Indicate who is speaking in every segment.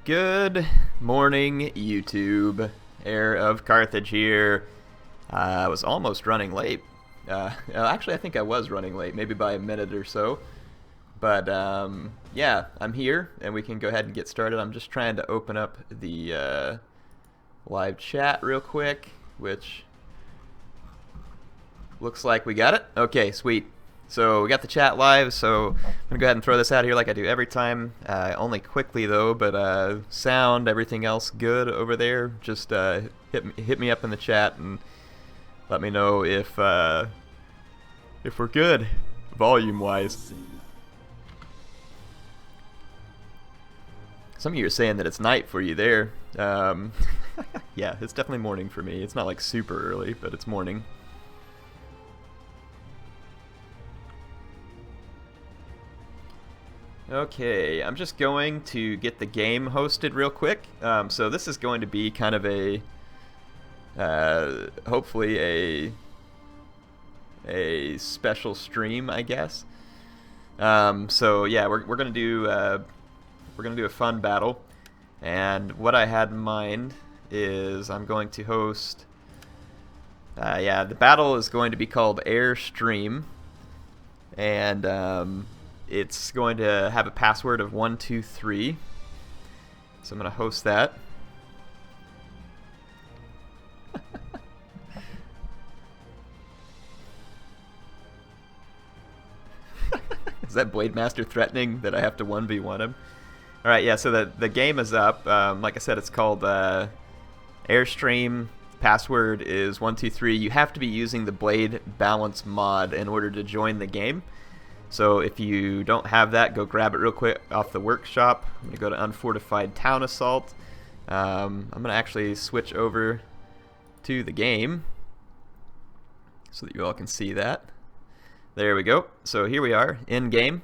Speaker 1: Good morning, YouTube. Heir of Carthage here. I was almost running late. Actually, I think I was running late, maybe by a minute or so. But yeah, I'm here, and we can go ahead and get started. I'm just trying to open up the live chat real quick, which looks like we got it. Okay, sweet. So we got the chat live, so I'm gonna go ahead and throw this out here like I do every time. Only quickly though, but sound, everything else good over there. Just hit me up in the chat and let me know if we're good, volume wise. Some of you are saying that it's night for you there. Yeah, it's definitely morning for me. It's not like super early, but it's morning. Okay, I'm just going to get the game hosted real quick. So this is going to be kind of a, hopefully a special stream, I guess. So yeah, we're gonna do a fun battle, and what I had in mind is I'm going to host. Yeah, the battle is going to be called Airstream, and it's going to have a password of 123. So I'm going to host that. Is that Blade Master threatening that I have to 1v1 him? Alright, yeah, so the game is up. Like I said, it's called Airstream. Password is 123. You have to be using the Blade Balance mod in order to join the game. So if you don't have that, go grab it real quick off the workshop. I'm going to go to Unfortified Town Assault. I'm going to actually switch over to the game so that you all can see that. There we go. So here we are in game.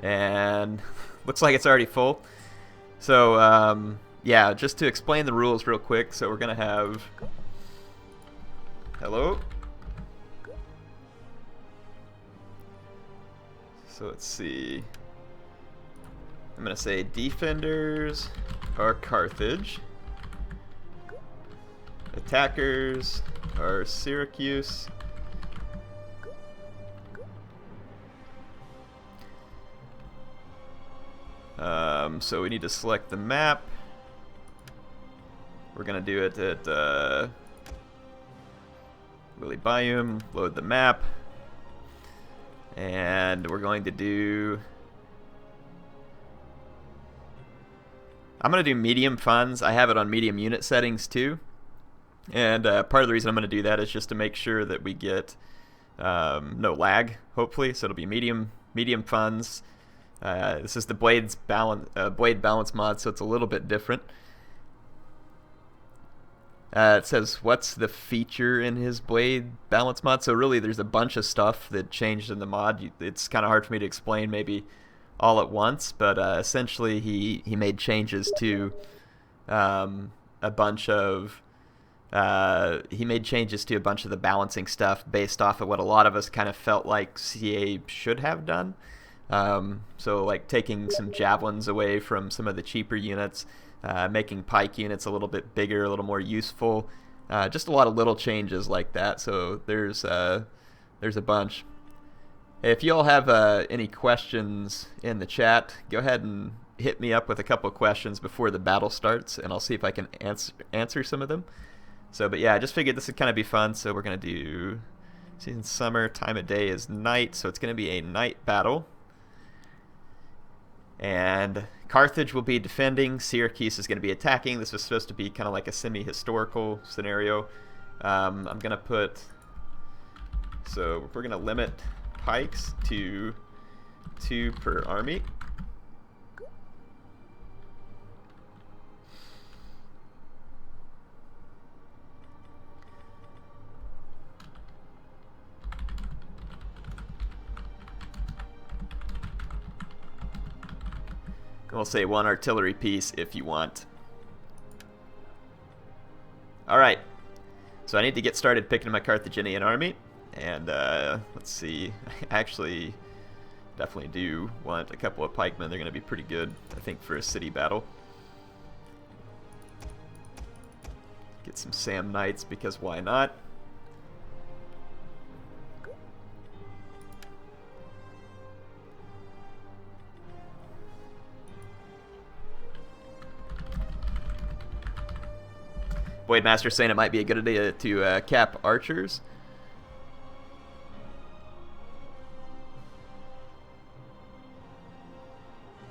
Speaker 1: And looks like it's already full. So yeah, just to explain the rules real quick. So we're going to have... Hello? So let's see. I'm going to say defenders are Carthage. Attackers are Syracuse. So we need to select the map. We're going to do it at Lilybaeum, load the map. And we're going to do... I'm going to do medium funds. I have it on medium unit settings too. And part of the reason I'm going to do that is just to make sure that we get no lag, hopefully. So it'll be medium funds. This is the blade balance mod, so it's a little bit different. It says, what's the feature in his blade balance mod? So really, there's a bunch of stuff that changed in the mod. It's kind of hard for me to explain maybe all at once, but essentially he made changes to a bunch of the balancing stuff based off of what a lot of us kind of felt like CA should have done. So like taking some javelins away from some of the cheaper units, making pike units a little bit bigger, a little more useful. Just a lot of little changes like that. So there's a bunch. If you all have any questions in the chat, go ahead and hit me up with a couple of questions before the battle starts, and I'll see if I can answer some of them. So, but yeah, I just figured this would kind of be fun. So we're gonna do season summer, time of day is night, so it's gonna be a night battle. And Carthage will be defending, Syracuse is going to be attacking. This was supposed to be kind of like a semi-historical scenario. I'm going to put... So we're going to limit pikes to 2 per army. We'll say 1 artillery piece if you want. Alright, so I need to get started picking my Carthaginian army. And let's see, actually definitely do want a couple of pikemen. They're going to be pretty good, I think, for a city battle. Get some Sam Knights, because why not? Voidmaster saying it might be a good idea to cap archers.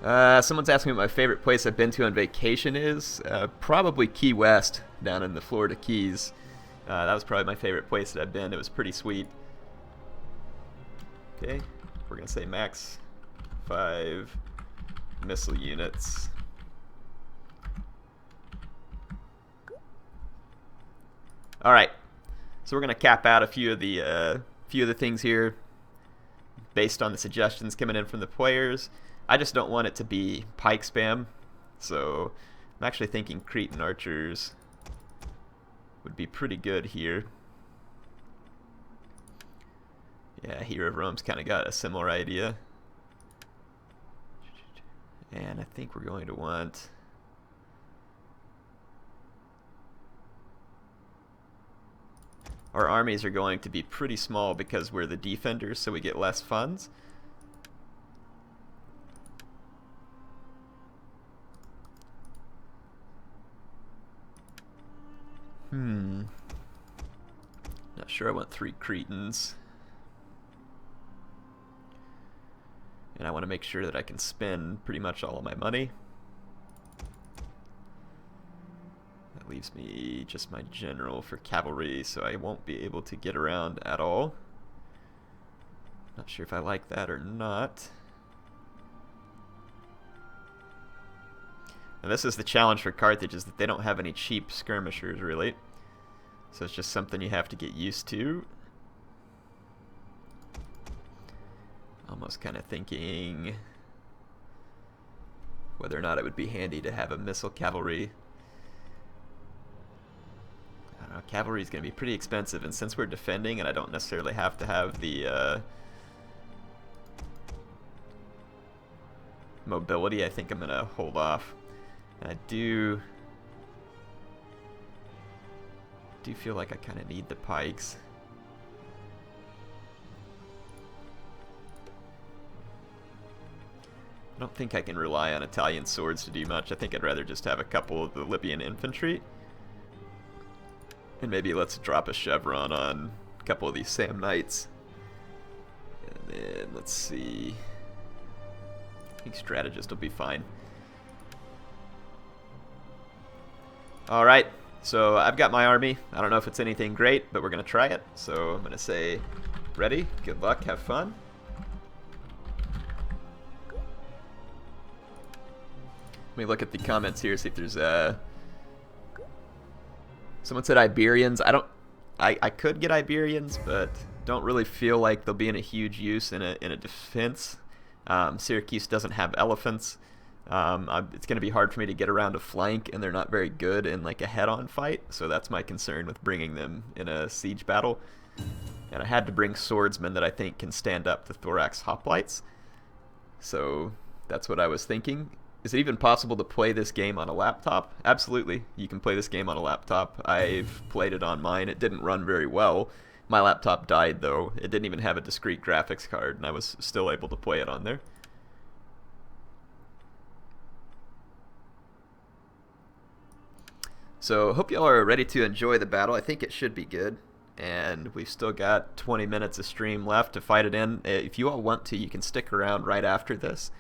Speaker 1: Someone's asking what my favorite place I've been to on vacation is. Probably Key West, down in the Florida Keys. That was probably my favorite place that I've been. It was pretty sweet. Okay, we're going to say max 5 missile units. Alright, so we're going to cap out a few of the things here based on the suggestions coming in from the players. I just don't want it to be pike spam, so I'm actually thinking Cretan archers would be pretty good here. Yeah, Hero of Rome's kind of got a similar idea. And I think we're going to want... Our armies are going to be pretty small because we're the defenders, so we get less funds. Not sure I want 3 Cretans. And I want to make sure that I can spend pretty much all of my money. That leaves me just my general for cavalry, so I won't be able to get around at all. Not sure if I like that or not. And this is the challenge for Carthage, is that they don't have any cheap skirmishers, really. So it's just something you have to get used to. Almost kind of thinking whether or not it would be handy to have a missile cavalry. I don't know, cavalry is going to be pretty expensive, and since we're defending and I don't necessarily have to have the mobility, I think I'm going to hold off. And I do feel like I kind of need the pikes. I don't think I can rely on Italian swords to do much. I think I'd rather just have a couple of the Libyan infantry. And maybe let's drop a chevron on a couple of these Sam Knights. And then let's see. I think strategist will be fine. Alright, so I've got my army. I don't know if it's anything great, but we're going to try it. So I'm going to say, ready, good luck, have fun. Let me look at the comments here, see if there's someone said Iberians. I could get Iberians, but don't really feel like they'll be in a huge use in a defense. Syracuse doesn't have elephants. It's going to be hard for me to get around a flank, and they're not very good in like a head-on fight, so that's my concern with bringing them in a siege battle. And I had to bring swordsmen that I think can stand up to thorax hoplites. So that's what I was thinking. Is it even possible to play this game on a laptop? Absolutely, you can play this game on a laptop. I've played it on mine. It didn't run very well. My laptop died though. It didn't even have a discrete graphics card, and I was still able to play it on there. So hope y'all are ready to enjoy the battle. I think it should be good. And we've still got 20 minutes of stream left to fight it in. If you all want to, you can stick around right after this.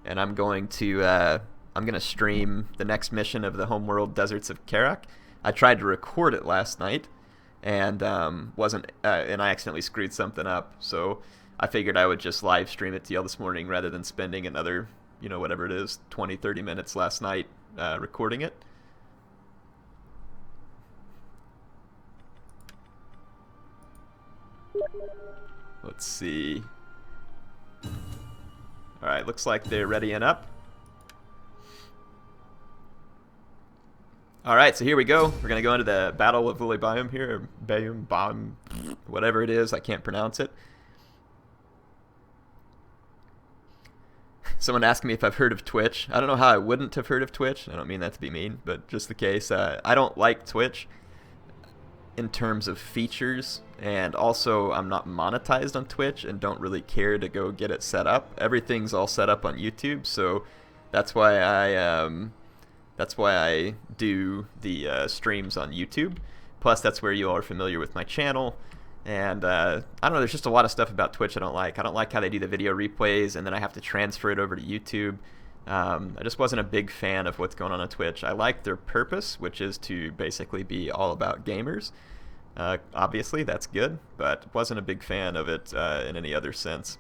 Speaker 1: And I'm going to stream the next mission of the Homeworld Deserts of Karak. I tried to record it last night, and and I accidentally screwed something up. So I figured I would just live stream it to y'all this morning rather than spending another, whatever it is, 20, 30 minutes last night recording it. Let's see. Alright, looks like they're ready and up. Alright, so here we go. We're going to go into the Battle of Lilybaeum here. Baeum, whatever it is, I can't pronounce it. Someone asked me if I've heard of Twitch. I don't know how I wouldn't have heard of Twitch. I don't mean that to be mean, but just the case. I don't like Twitch in terms of features, and also I'm not monetized on Twitch and don't really care to go get it set up. Everything's all set up on YouTube, so that's why I do the streams on YouTube. Plus, that's where you all are familiar with my channel. And I don't know, there's just a lot of stuff about Twitch I don't like. I don't like how they do the video replays and then I have to transfer it over to YouTube. I just wasn't a big fan of what's going on Twitch. I like their purpose, which is to basically be all about gamers. Obviously, that's good, but wasn't a big fan of it in any other sense.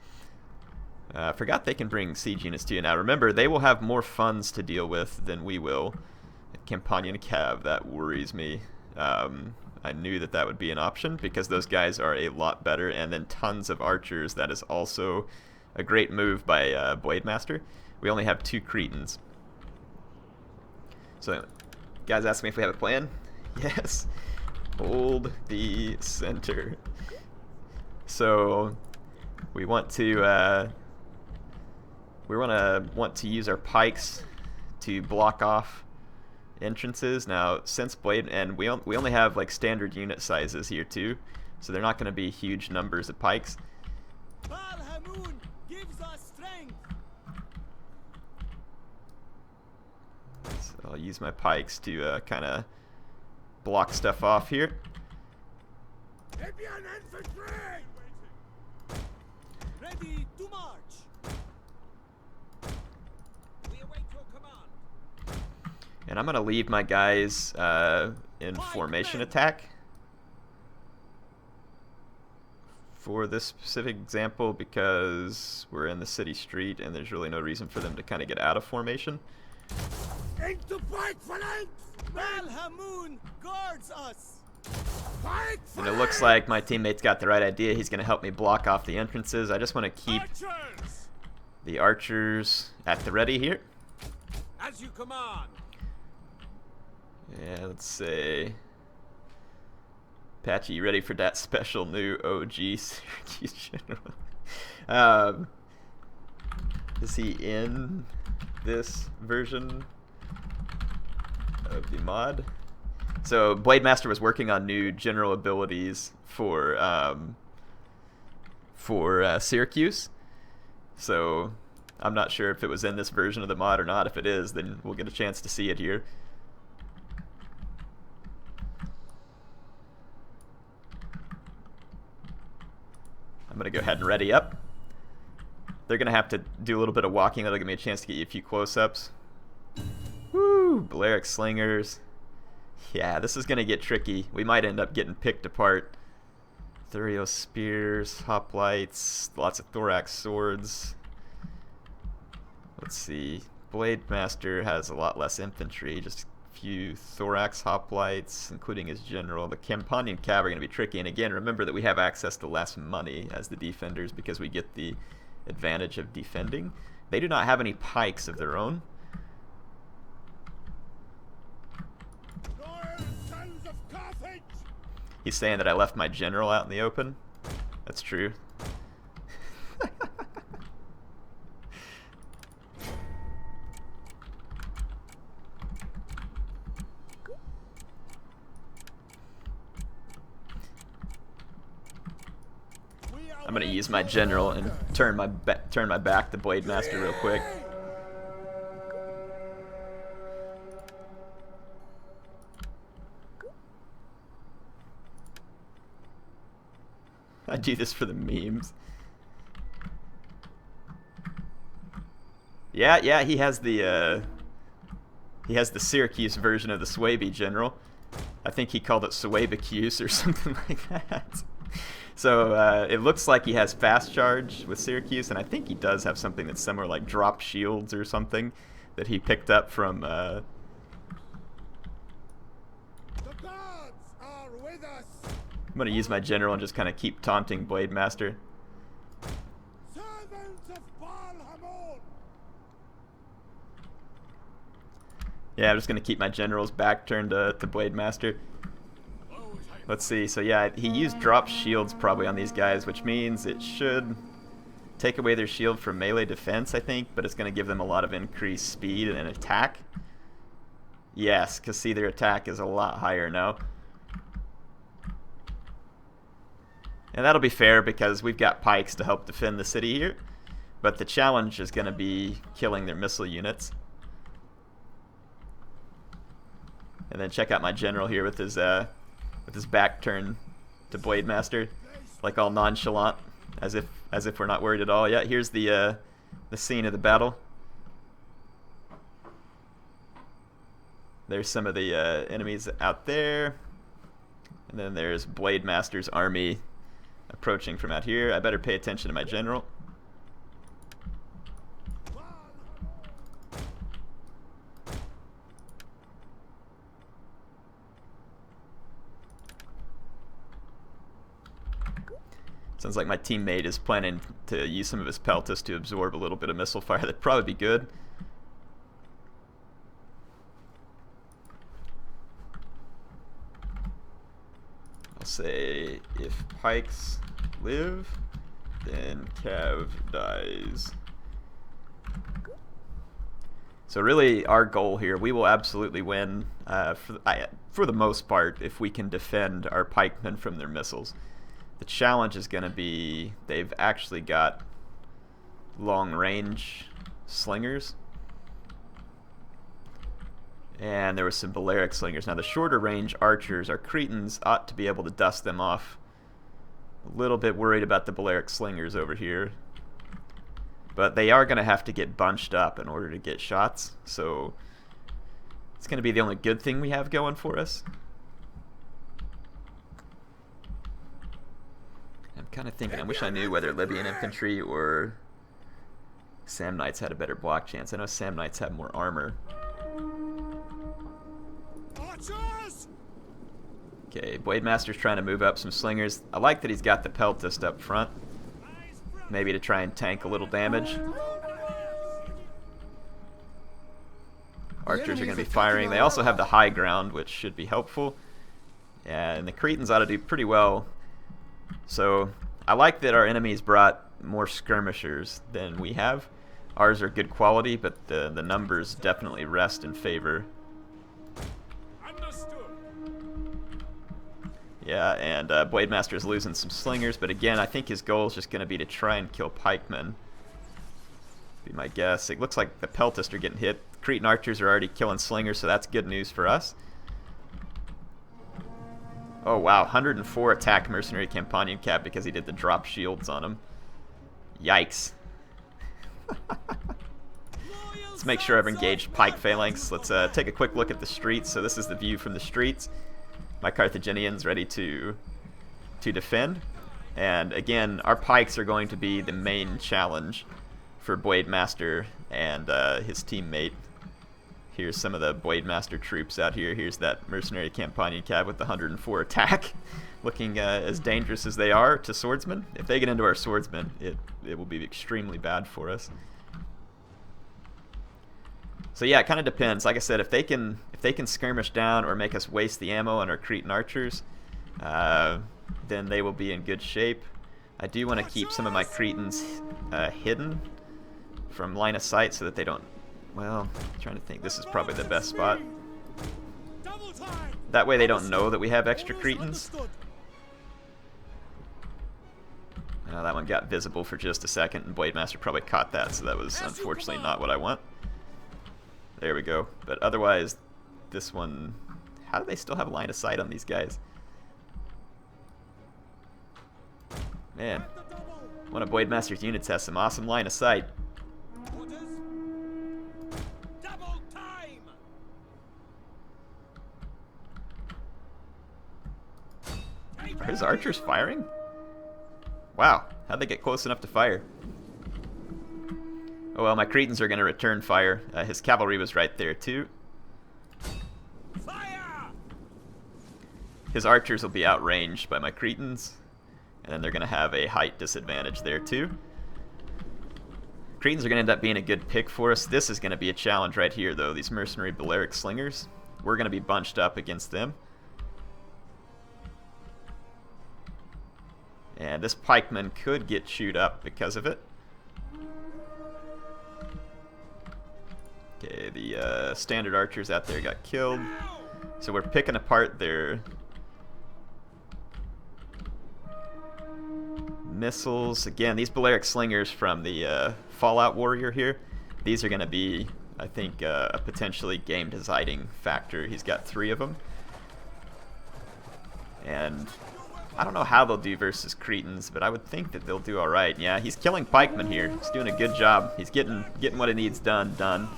Speaker 1: I forgot they can bring siege units to you now. Remember, they will have more funds to deal with than we will. Campanian Cav, that worries me. I knew that that would be an option because those guys are a lot better, and then tons of archers. That is also a great move by Blademaster. We only have 2 Cretans. So, guys ask me if we have a plan. Yes. Hold the center. So, we want to want to use our pikes to block off entrances. Now, since Blade, and we only have like standard unit sizes here too, so they're not going to be huge numbers of pikes. Gives us strength. So I'll use my pikes to kind of block stuff off here. Ready to march. We await your command. And I'm going to leave my guys in formation attack for this specific example because we're in the city street and there's really no reason for them to kind of get out of formation. Into fight phalanx! Balhamoon guards us! And it looks like my teammate's got the right idea. He's going to help me block off the entrances. I just want to keep the archers at the ready here. As you command. Yeah, let's say, Patchy, you ready for that special new OG Syracuse general? Is he in this version of the mod? So Blademaster was working on new general abilities for Syracuse. So I'm not sure if it was in this version of the mod or not. If it is, then we'll get a chance to see it here. I'm going to go ahead and ready up. They're going to have to do a little bit of walking. That'll give me a chance to get you a few close-ups. Woo! Balearic Slingers. Yeah, this is going to get tricky. We might end up getting picked apart. Thurio Spears, Hoplites, lots of Thorax Swords. Let's see. Blademaster has a lot less infantry, just few Thorax Hoplites, including his general. The Campanian Cav are going to be tricky, and again, remember that we have access to less money as the defenders because we get the advantage of defending. They do not have any pikes of their own. Sons of Carthage. He's saying that I left my general out in the open. That's true. I'm gonna use my general and turn my back to Blademaster real quick. I do this for the memes. Yeah, he has the Syracuse version of the Swaby general. I think he called it Swabicuse or something like that. So it looks like he has fast charge with Syracuse, and I think he does have something that's similar, like drop shields or something that he picked up from. The gods are with us. I'm gonna use my general and just kind of keep taunting Blademaster. Servants of Balhamoon. Yeah, I'm just gonna keep my general's back turned to Blademaster. Let's see, so yeah, he used drop shields probably on these guys, which means it should take away their shield from melee defense, I think, but it's going to give them a lot of increased speed and attack. Yes, because see, their attack is a lot higher now. And that'll be fair because we've got pikes to help defend the city here. But the challenge is going to be killing their missile units. And then check out my general here with his back turned to Blade Master, like all nonchalant, as if we're not worried at all. Yeah, here's the scene of the battle. There's some of the enemies out there, and then there's Blade Master's army approaching from out here. I better pay attention to my general. Sounds like my teammate is planning to use some of his peltas to absorb a little bit of missile fire. That'd probably be good. I'll say if pikes live, then Cav dies. So really our goal here, we will absolutely win for the most part if we can defend our pikemen from their missiles. The challenge is going to be they've actually got long-range slingers. And there was some Balearic slingers. Now the shorter-range archers, our Cretans, ought to be able to dust them off. A little bit worried about the Balearic slingers over here. But they are going to have to get bunched up in order to get shots. So it's going to be the only good thing we have going for us. I'm kind of thinking, I wish I knew whether Libyan infantry or Samnites had a better block chance. I know Samnites have more armor. Okay, Blade Master's trying to move up some slingers. I like that he's got the peltist up front. Maybe to try and tank a little damage. Archers are going to be firing. They also have the high ground, which should be helpful. And the Cretans ought to do pretty well. So I like that our enemies brought more skirmishers than we have. Ours are good quality, but the numbers definitely rest in favor. Yeah, and Blade Master's losing some slingers, but again, I think his goal is just going to be to try and kill pikemen. Be my guess. It looks like the peltists are getting hit. Cretan archers are already killing slingers, so that's good news for us. Oh wow, 104 attack mercenary Campanian cap because he did the drop shields on him. Yikes. Let's make sure I've engaged pike phalanx. Let's take a quick look at the streets. So this is the view from the streets. My Carthaginians ready to defend. And again, our pikes are going to be the main challenge for Blade Master and his teammate. Here's some of the Blade Master troops out here. Here's that mercenary Campanian cab with the 104 attack, looking as dangerous as they are to swordsmen. If they get into our swordsmen, it will be extremely bad for us. So yeah, it kind of depends. Like I said, if they can skirmish down or make us waste the ammo on our Cretan archers, then they will be in good shape. I do want to keep some of my Cretans hidden from line of sight so that they don't. Well, I'm trying to think. This is probably the best spot. That way they don't know that we have extra Cretans. That one got visible for just a second, and Blade Master probably caught that, so that was unfortunately not what I want. There we go. But otherwise, this one... How do they still have line of sight on these guys? Man, one of Blade Master's units has some awesome line of sight. Are his archers firing? Wow, how'd they get close enough to fire? Oh well, my Cretans are going to return fire. His cavalry was right there too. Fire! His archers will be outranged by my Cretans, and then they're going to have a height disadvantage there too. Cretans are going to end up being a good pick for us. This is going to be a challenge right here though, these mercenary Balearic slingers. We're going to be bunched up against them. And this pikeman could get chewed up because of it. Okay, the standard archers out there got killed. So we're picking apart their missiles. Again, these Balearic slingers from the Fallout Warrior here, these are going to be, I think, a potentially game deciding factor. He's got 3 of them. And I don't know how they'll do versus Cretans, but I would think that they'll do alright. Yeah, he's killing pikemen here. He's doing a good job. He's getting what he needs done.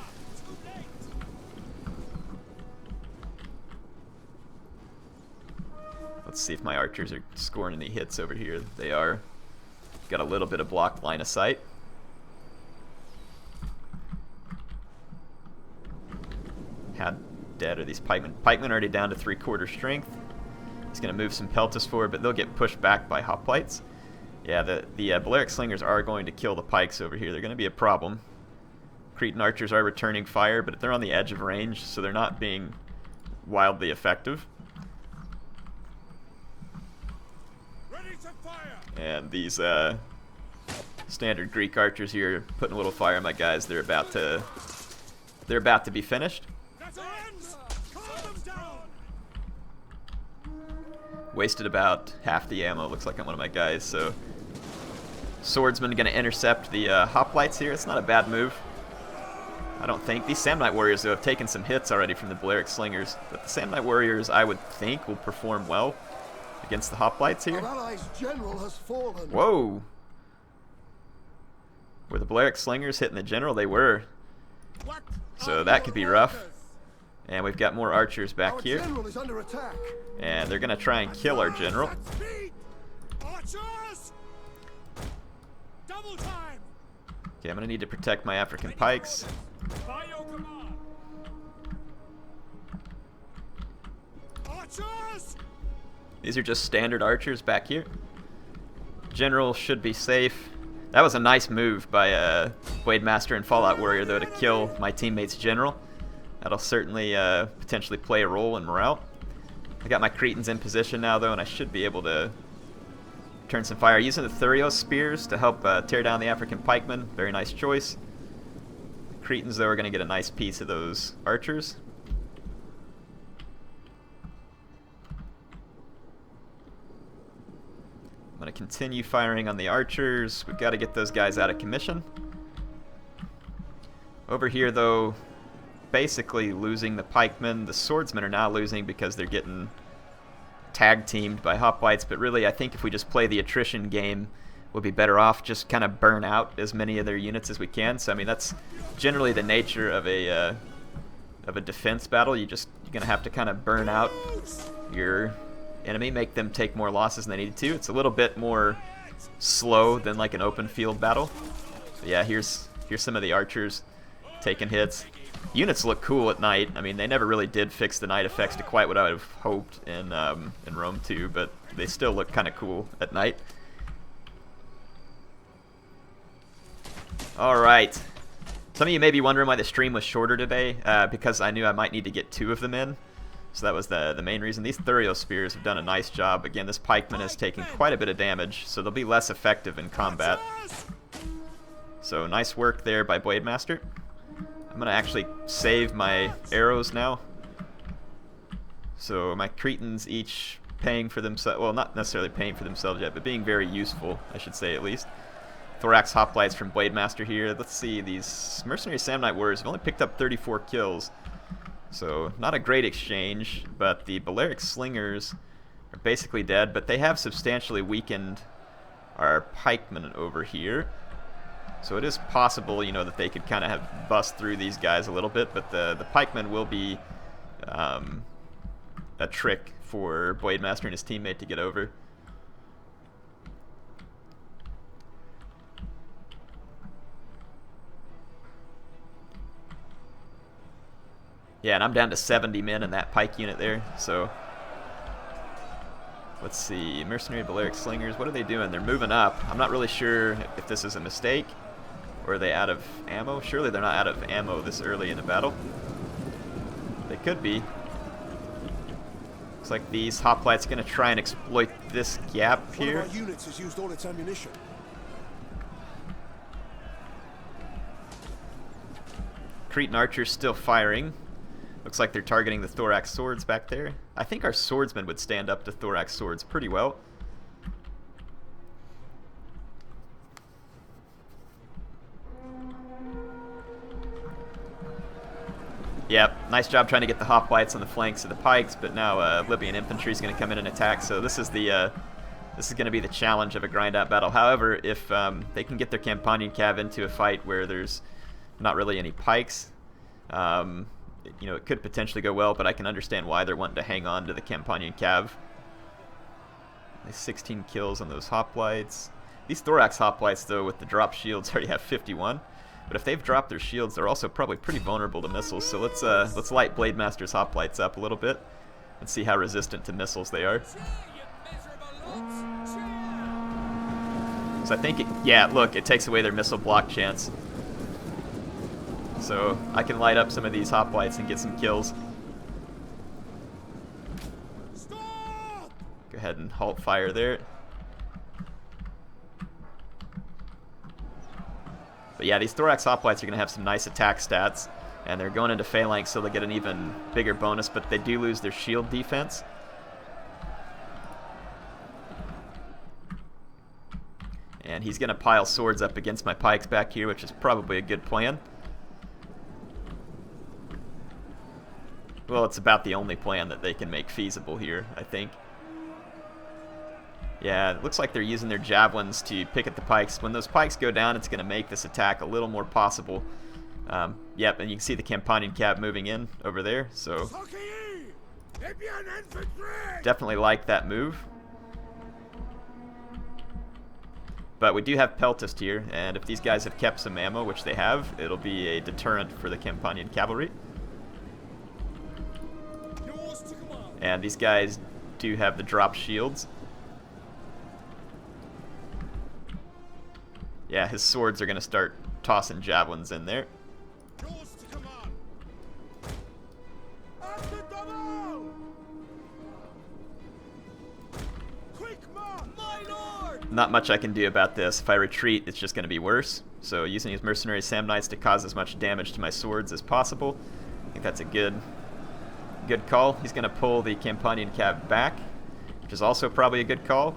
Speaker 1: Let's see if my archers are scoring any hits over here. They are. Got a little bit of blocked line of sight. How dead are these pikemen? Pikemen already down to 3/4 strength. He's going to move some peltas forward, but they'll get pushed back by hoplites. Yeah, the Balearic slingers are going to kill the pikes over here. They're going to be a problem. Cretan archers are returning fire, but they're on the edge of range, so they're not being wildly effective. And these standard Greek archers here putting a little fire on my guys. They're about to be finished. Wasted about half the ammo, looks like, on one of my guys. So swordsman going to intercept the hoplites here. It's not a bad move, I don't think. These Samnite warriors, though, have taken some hits already from the Balearic slingers, but the Samnite warriors, I would think, will perform well against the hoplites here. Whoa! Were the Balearic slingers hitting the general? They were. So that could be rough. And we've got more archers back here. And they're going to try and kill our general. Okay, I'm going to need to protect my African pikes. These are just standard archers back here. General should be safe. That was a nice move by Blade Master and Fallout Warrior, though, to kill my teammate's general. That'll certainly potentially play a role in morale. I got my Cretans in position now, though, and I should be able to turn some fire. Using the Thurios spears to help tear down the African pikemen. Very nice choice. The Cretans, though, are going to get a nice piece of those archers. I'm going to continue firing on the archers. We've got to get those guys out of commission. Over here, though, basically losing the pikemen. The swordsmen are now losing because they're getting tag teamed by hoplites, but really I think if we just play the attrition game, we'll be better off. Just kind of burn out as many of their units as we can. So I mean, that's generally the nature of a defense battle. You're gonna have to kind of burn out your enemy, make them take more losses than they need to. It's a little bit more slow than like an open field battle. So yeah, here's some of the archers taking hits. Units look cool at night. I mean, they never really did fix the night effects to quite what I would have hoped in Rome 2, but they still look kind of cool at night. Alright. Some of you may be wondering why the stream was shorter today, because I knew I might need to get 2 of them in. So that was the main reason. These Thurios spears have done a nice job. Again, this pikeman has taken quite a bit of damage, so they'll be less effective in combat. So nice work there by Blade Master. I'm going to actually save my arrows now. So my Cretans each paying for themselves, well, not necessarily paying for themselves yet, but being very useful, I should say at least. Thorax hoplites from Blade Master here. Let's see, these mercenary Samnite warriors have only picked up 34 kills. So not a great exchange, but the Balearic slingers are basically dead, but they have substantially weakened our pikemen over here. So it is possible, you know, that they could kind of have bust through these guys a little bit, but the pikemen will be a trick for Blade Master and his teammate to get over. Yeah, and I'm down to 70 men in that pike unit there, so let's see, mercenary Balearic slingers, what are they doing? They're moving up. I'm not really sure if this is a mistake, or are they out of ammo? Surely they're not out of ammo this early in the battle. They could be. Looks like these hoplites are going to try and exploit this gap here.
Speaker 2: One of our units has used all its ammunition.
Speaker 1: Cretan archers still firing. Looks like they're targeting the thorax swords back there. I think our swordsmen would stand up to thorax swords pretty well. Yep, nice job trying to get the hoplites on the flanks of the pikes, but now Libyan infantry is going to come in and attack. So this is going to be the challenge of a grind-out battle. However, if they can get their Campanian cav into a fight where there's not really any pikes, you know, it could potentially go well. But I can understand why they're wanting to hang on to the Campanian cav. Nice 16 kills on those hoplites. These thorax hoplites, though, with the drop shields, already have 51. But if they've dropped their shields, they're also probably pretty vulnerable to missiles. So let's light Blade Master's hoplites up a little bit and see how resistant to missiles they are. So I think, yeah, look, it takes away their missile block chance. So I can light up some of these hoplites and get some kills. Go ahead and halt fire there. But yeah, these thorax hoplites are going to have some nice attack stats, and they're going into phalanx, so they'll get an even bigger bonus, but they do lose their shield defense. And he's going to pile swords up against my pikes back here, which is probably a good plan. Well, it's about the only plan that they can make feasible here, I think. Yeah, it looks like they're using their javelins to pick at the pikes. When those pikes go down, it's going to make this attack a little more possible. Yep, and you can see the Campanian cav moving in over there, so definitely like that move. But we do have Peltist here, and if these guys have kept some ammo, which they have, it'll be a deterrent for the Campanian cavalry. And these guys do have the drop shields. Yeah, his swords are going to start tossing javelins in there. Not much I can do about this. If I retreat, it's just going to be worse. So using these mercenary Samnites to cause as much damage to my swords as possible. I think that's a good call. He's going to pull the Campanian cav back, which is also probably a good call.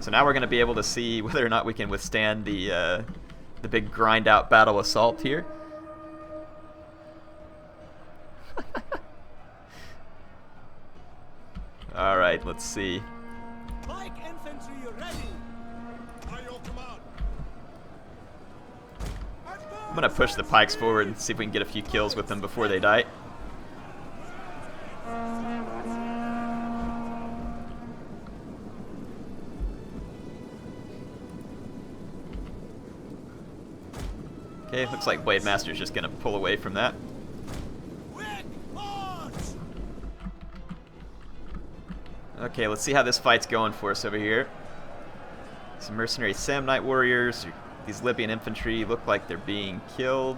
Speaker 1: So now we're going to be able to see whether or not we can withstand the big grind-out battle assault here. All right, let's see.
Speaker 3: Pike infantry ready.
Speaker 1: I'm going to push the pikes forward and see if we can get a few kills with them before they die. Okay, looks like Blade Master's just going to pull away from that. Okay, let's see how this fight's going for us over here. Some mercenary Samnite warriors. These Libyan infantry look like they're being killed.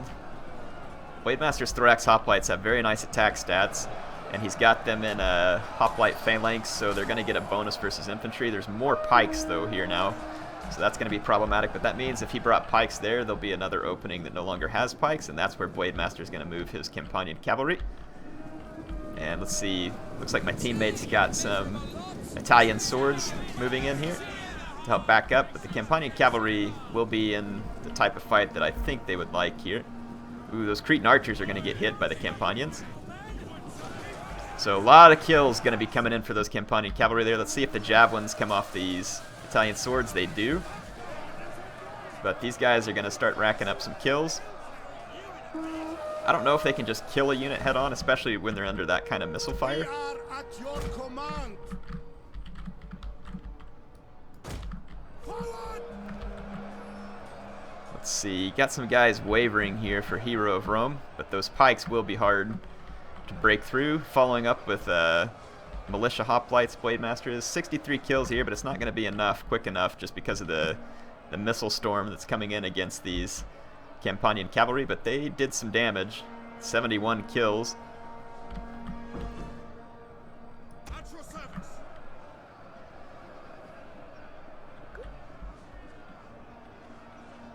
Speaker 1: Blade Master's thorax hoplites have very nice attack stats, and he's got them in a hoplite phalanx, so they're going to get a bonus versus infantry. There's more pikes, though, here now. So that's going to be problematic, but that means if he brought pikes there, there'll be another opening that no longer has pikes, and that's where Blade Master is going to move his Campanian cavalry. And let's see, looks like my teammates got some Italian swords moving in here to help back up, but the Campanian cavalry will be in the type of fight that I think they would like here. Ooh, those Cretan archers are going to get hit by the Campanians. So a lot of kills going to be coming in for those Campanian cavalry there. Let's see if the javelins come off these Italian swords. They do. But these guys are going to start racking up some kills. I don't know if they can just kill a unit head on, especially when they're under that kind of missile fire.
Speaker 2: We are at your command.
Speaker 1: Let's see, got some guys wavering here for Hero of Rome, but those pikes will be hard to break through. Following up with militia hoplites, Blade Master is 63 kills here, but it's not going to be enough, quick enough, just because of the missile storm that's coming in against these Campanian cavalry, but they did some damage. 71 kills.
Speaker 2: At your service.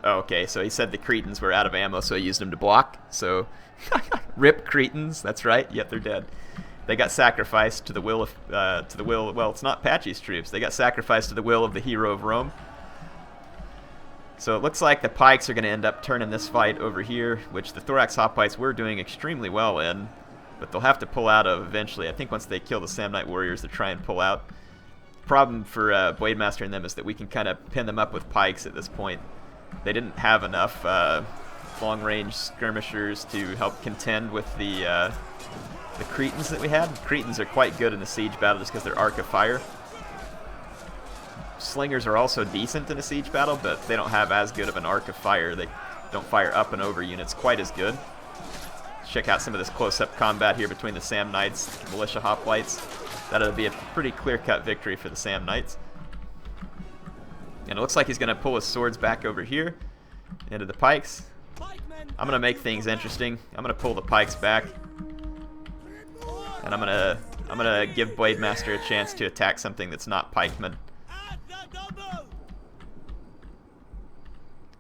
Speaker 1: Oh, okay, so he said the Cretans were out of ammo, so he used them to block. So, rip Cretans. That's right. Yep, they're dead. They got sacrificed to the will of well, it's not Patchy's troops. They got sacrificed to the will of the hero of Rome. So it looks like the pikes are going to end up turning this fight over here, which the thorax hoplites were doing extremely well in, but they'll have to pull out of eventually. I think once they kill the Samnite warriors, they try and pull out. Problem for Blademaster and them is that we can kind of pin them up with pikes at this point. They didn't have enough long-range skirmishers to help contend with the Cretans that we had. Cretans are quite good in a siege battle just because they're arc of fire. Slingers are also decent in a siege battle, but they don't have as good of an arc of fire. They don't fire up and over units quite as good. Check out some of this close-up combat here between the Sam Knights and Militia Hoplites. That'll be a pretty clear-cut victory for the Sam Knights. And it looks like he's going to pull his swords back over here into the pikes. I'm going to make things interesting. I'm going to pull the pikes back. And I'm gonna give Blademaster a chance to attack something that's not pikemen.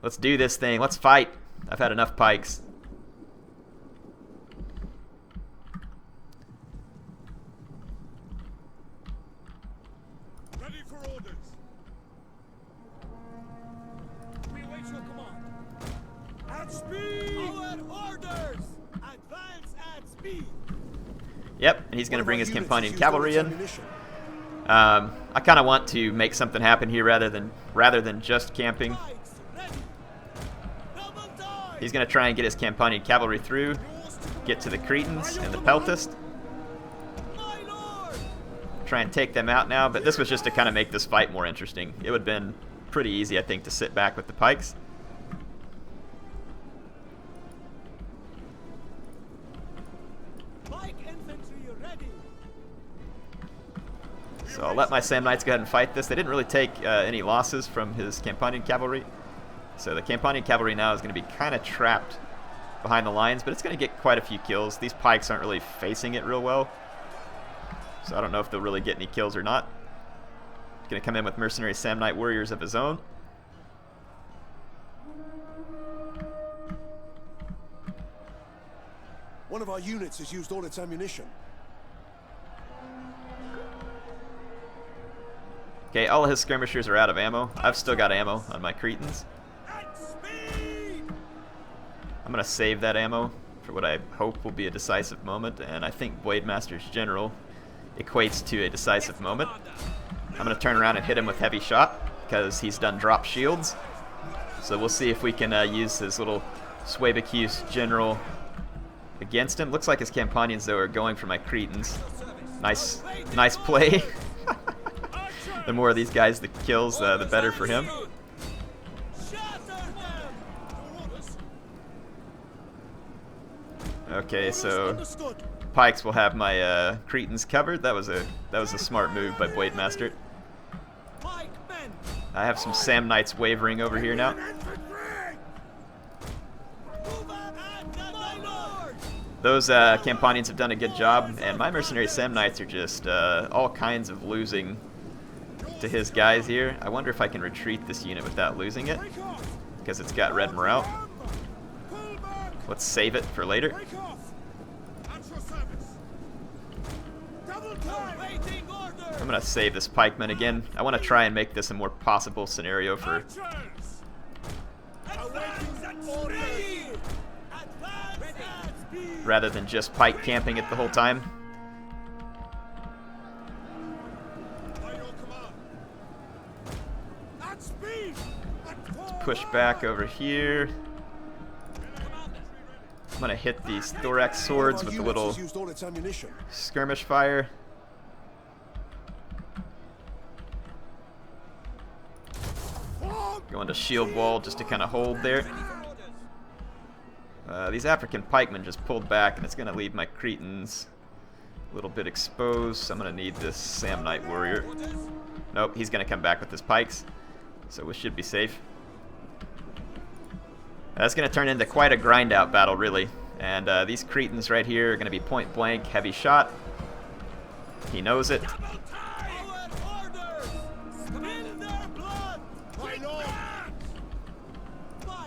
Speaker 1: Let's do this thing. Let's fight. I've had enough pikes.
Speaker 2: Ready for orders.
Speaker 3: We await your command.
Speaker 2: At speed.
Speaker 3: Our orders. Advance at speed.
Speaker 1: Yep, and he's going to bring his Campanian cavalry in. I kind of want to make something happen here rather than just camping. He's going to try and get his Campanian cavalry through, get to the Cretans and the Peltist. Try and take them out now, but this was just to kind of make this fight more interesting. It would have been pretty easy, I think, to sit back with the pikes. So I'll let my Sam Knights go ahead and fight this. They didn't really take any losses from his Campanian cavalry. So the Campanian cavalry now is going to be kind of trapped behind the lines, but it's going to get quite a few kills. These pikes aren't really facing it real well. So I don't know if they'll really get any kills or not. He's going to come in with mercenary Sam Knight warriors of his own.
Speaker 4: One of our units has used all its ammunition.
Speaker 1: Okay, all of his skirmishers are out of ammo. I've still got ammo on my Cretans. I'm going to save that ammo for what I hope will be a decisive moment, and I think Blademaster's general equates to a decisive moment. I'm going to turn around and hit him with heavy shot because he's done drop shields. So we'll see if we can use his little Syracuse general against him. Looks like his Campanians, though, are going for my Cretans. Nice play. The more of these guys that kills, the better for him. Okay, so pikes will have my Cretans covered. That was a smart move by Blademaster. I have some Sam Knights wavering over here now. Those Campanians have done a good job, and my mercenary Sam Knights are just all kinds of losing to his guys here. I wonder if I can retreat this unit without losing it, because it's got red morale. Let's save it for later. I'm going to save this pikeman again. I want to try and make this a more possible scenario for... rather than just pike camping it the whole time. Let's push back over here. I'm going to hit these thorax swords with a little skirmish fire. Going to shield wall just to kind of hold there. These African pikemen just pulled back, and it's going to leave my Cretans a little bit exposed. So I'm going to need this Sam Knight warrior. Nope, he's going to come back with his pikes. So we should be safe. That's going to turn into quite a grind out battle, really. And these Cretans right here are going to be point blank, heavy shot. He knows it.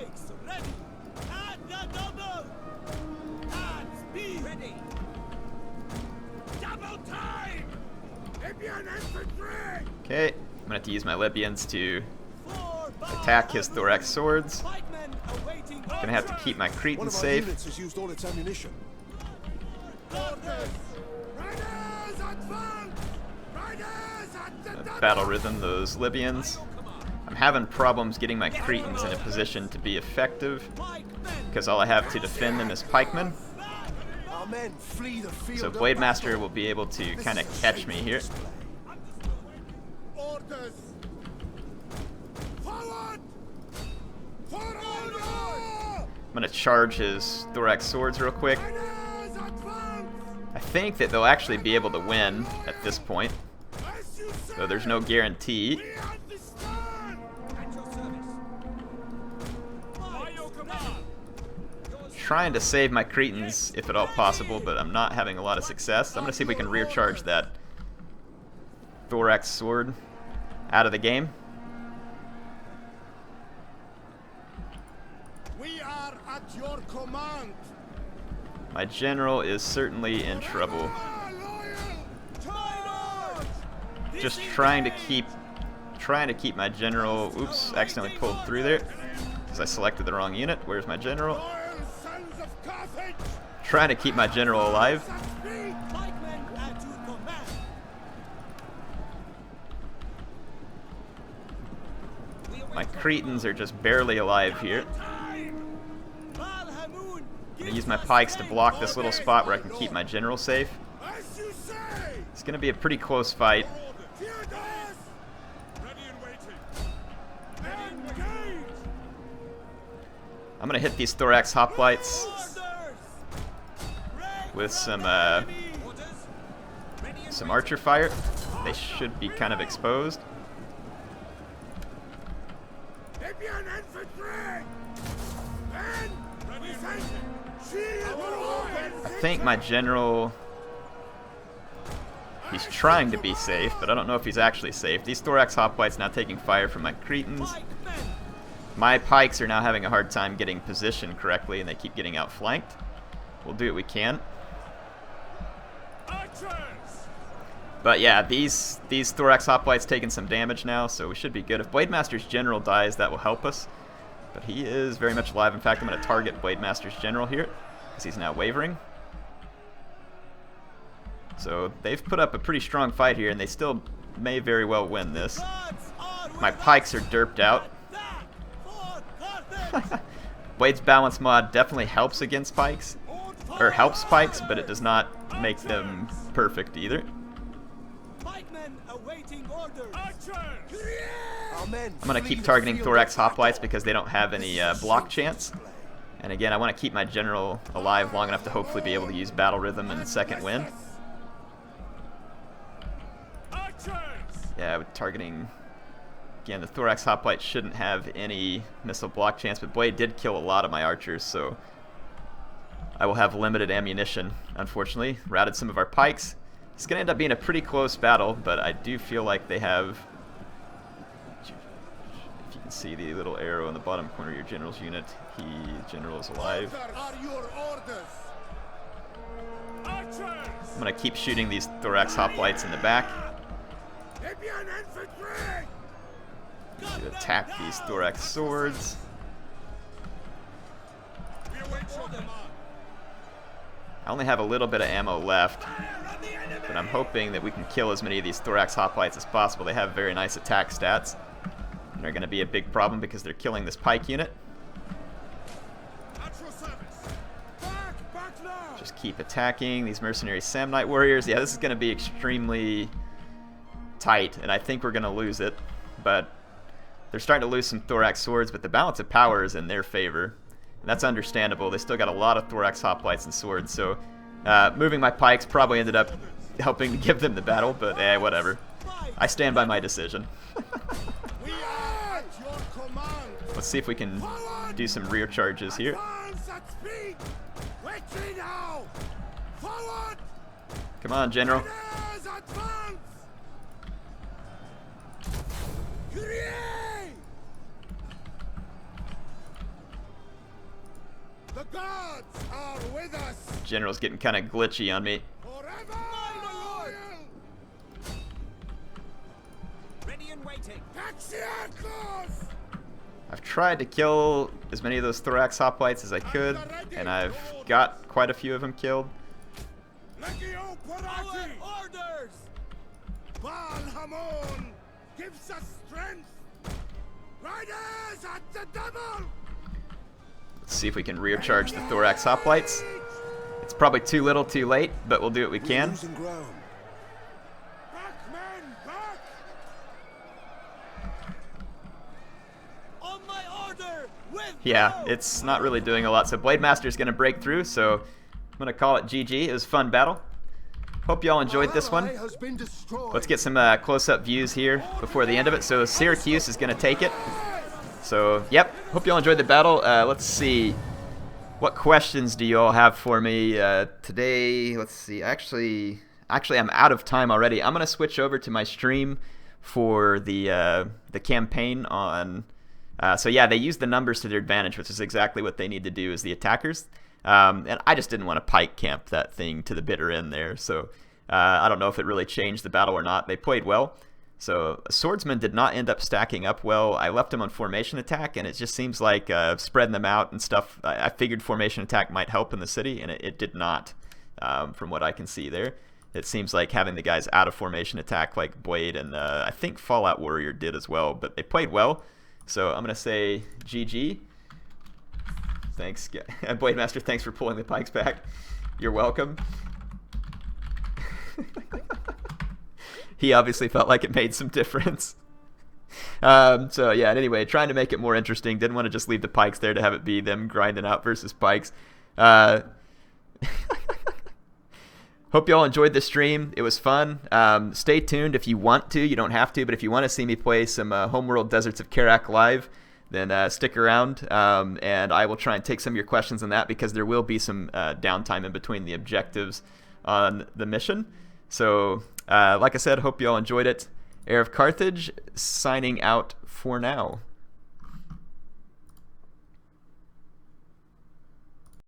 Speaker 3: Pikes ready. At the double. At speed. Ready. Double time. Libyan infantry.
Speaker 1: Okay, I'm gonna have to use my Libyans to
Speaker 3: Four
Speaker 1: attack his thorax swords.
Speaker 3: pikemen awaiting
Speaker 1: Gonna have to keep my
Speaker 4: One
Speaker 1: Cretans
Speaker 4: of our
Speaker 1: safe.
Speaker 4: units has used all its ammunition.
Speaker 3: orders. Riders advance. Riders at the double.
Speaker 1: Battle rhythm those Libyans. I'm having problems getting my Cretans in a position to be effective because all I have to defend them is pikemen.
Speaker 4: Our men flee the field.
Speaker 1: So
Speaker 4: of
Speaker 1: Blade Master
Speaker 4: battle.
Speaker 1: will be able to
Speaker 4: This
Speaker 1: kind
Speaker 4: is
Speaker 1: of
Speaker 4: a
Speaker 1: catch me
Speaker 4: shameful
Speaker 1: here.
Speaker 4: display.
Speaker 3: Orders. Forward. Forward.
Speaker 1: I'm gonna charge his thorax swords real quick.
Speaker 3: Riders advance.
Speaker 1: I think that they'll actually be able to win at this point,
Speaker 3: As you say.
Speaker 1: though there's no guarantee.
Speaker 3: We understand. At your service. By your command.
Speaker 1: Trying to save my Cretans if at all possible, but I'm not having a lot of success. I'm gonna see if we can rear charge that thorax sword out of the game.
Speaker 3: We are at your command.
Speaker 1: My general is certainly in trouble. Just trying to keep my general. Oops, accidentally pulled through there because I selected the wrong unit. Where's my general?
Speaker 3: Loyal sons of Carthage.
Speaker 1: Trying to keep my general alive.
Speaker 3: At speed. Pikemen at your command.
Speaker 1: My Cretans are just barely alive here.
Speaker 3: Balhamoon.
Speaker 1: I'm gonna use my pikes to block this little spot where I can keep my general safe.
Speaker 3: As you say.
Speaker 1: It's gonna be a pretty close fight.
Speaker 3: Theodos. Ready and waiting. Engage.
Speaker 1: I'm gonna hit these thorax hoplites
Speaker 3: Orders.
Speaker 1: with some
Speaker 3: Orders. Ready and
Speaker 1: some archer fire. They should be kind of exposed.
Speaker 3: Libyan infantry. Men. Ready and waiting. Shield.
Speaker 1: I think my general, he's trying to be safe, but I don't know if he's actually safe. These thorax hoplites now taking fire from my Cretans.
Speaker 3: Pikemen.
Speaker 1: My pikes are now having a hard time getting positioned correctly, and they keep getting outflanked. We'll do what we can.
Speaker 3: Archers.
Speaker 1: But yeah, these thorax hoplites taking some damage now, so we should be good. If Blade Master's general dies, that will help us. But he is very much alive. In fact, I'm going to target Blade Master's general here, because he's now wavering. So they've put up a pretty strong fight here, and they still may very well win this.
Speaker 3: Gods are
Speaker 1: My
Speaker 3: with
Speaker 1: pikes
Speaker 3: us.
Speaker 1: are derped out.
Speaker 3: Attack for Carthage.
Speaker 1: Blade's balance mod definitely helps against pikes, or helps pikes, but it does not make them perfect either.
Speaker 3: Pikemen awaiting orders. Archers.
Speaker 4: Our men
Speaker 1: I'm going to
Speaker 4: flee
Speaker 1: keep
Speaker 4: the
Speaker 1: targeting
Speaker 4: field
Speaker 1: thorax
Speaker 4: of battle.
Speaker 1: hoplites because they don't have any block chance. And again, I want to keep my general alive long enough to hopefully be able to use battle rhythm and second wind.
Speaker 3: Archers.
Speaker 1: Yeah, with targeting. Again, the thorax hoplite shouldn't have any missile block chance, but Blade did kill a lot of my archers, so I will have limited ammunition, unfortunately. Routed some of our pikes. It's going to end up being a pretty close battle, but I do feel like they have... If you can see the little arrow in the bottom corner of your general's unit, general is alive.
Speaker 3: Are your orders. Archers.
Speaker 1: I'm going to keep shooting these thorax hoplites in the back
Speaker 3: Libyan infantry.
Speaker 1: to attack these thorax swords.
Speaker 3: We await your command.
Speaker 1: I only have a little bit of ammo left, but I'm hoping that we can kill as many of these thorax hoplites as possible. They have very nice attack stats. And they're going to be a big problem because they're killing this pike unit.
Speaker 3: At your service. Back now.
Speaker 1: Just keep attacking these mercenary Samnite warriors. Yeah, this is going to be extremely tight, and I think we're going to lose it. But they're starting to lose some thorax swords, but the balance of power is in their favor. And that's understandable. They still got a lot of thorax hoplites and swords, so moving my pikes probably ended up helping to give them the battle, but whatever. I stand by my decision.
Speaker 3: We are at your command.
Speaker 1: Let's see if we can do some rear charges here.
Speaker 3: Advance at speed. Retreat now. Forward.
Speaker 1: Come on, General.
Speaker 3: Riders advance. Kyrie.
Speaker 2: Gods are with us.
Speaker 1: General's getting kind of glitchy on me.
Speaker 2: Forever loyal.
Speaker 3: Ready and waiting.
Speaker 2: Taxiarchos.
Speaker 1: I've tried to kill as many of those thorax hoplites as I could, and I've got quite a few of them killed.
Speaker 2: Legio Parati.
Speaker 3: Orders.
Speaker 2: Baal Hamon gives us strength. Riders at the devil.
Speaker 1: Let's see if we can rear charge the thorax hoplites. It's probably too little too late, but we'll do what we
Speaker 4: We're
Speaker 1: can.
Speaker 4: losing ground.
Speaker 2: Back, men, back.
Speaker 3: On my order. With
Speaker 1: Yeah,
Speaker 3: blow.
Speaker 1: it's not really doing a lot. So Blade Master's going to break through, so I'm going to call it GG. It was a fun battle. Hope y'all enjoyed this one.
Speaker 4: Ally has been destroyed.
Speaker 1: Let's get some close-up views here before the end of it. So Syracuse is going to take it. So, yep. Hope y'all enjoyed the battle. Let's see. What questions do you all have for me today? Let's see. Actually, I'm out of time already. I'm going to switch over to my stream for the campaign on... so, yeah, they use the numbers to their advantage, which is exactly what they need to do as the attackers. And I just didn't want to pike camp that thing to the bitter end there. So I don't know if it really changed the battle or not. They played well. So swordsman did not end up stacking up well. I left him on formation attack, and it just seems like spreading them out and stuff. I figured formation attack might help in the city, and it did not, from what I can see there. It seems like having the guys out of formation attack like Blade and I think Fallout Warrior did as well. But they played well. So I'm going to say GG. Thanks, Blade Master. Thanks for pulling the pikes back. You're welcome. He obviously felt like it made some difference. So yeah. Anyway, trying to make it more interesting. Didn't want to just leave the pikes there to have it be them grinding out versus pikes. Hope y'all enjoyed the stream. It was fun. Stay tuned if you want to. You don't have to, but if you want to see me play some Homeworld Deserts of Karak live, then stick around, and I will try and take some of your questions on that, because there will be some downtime in between the objectives on the mission. So, like I said, hope you all enjoyed it. HeirofCarthage signing out for now.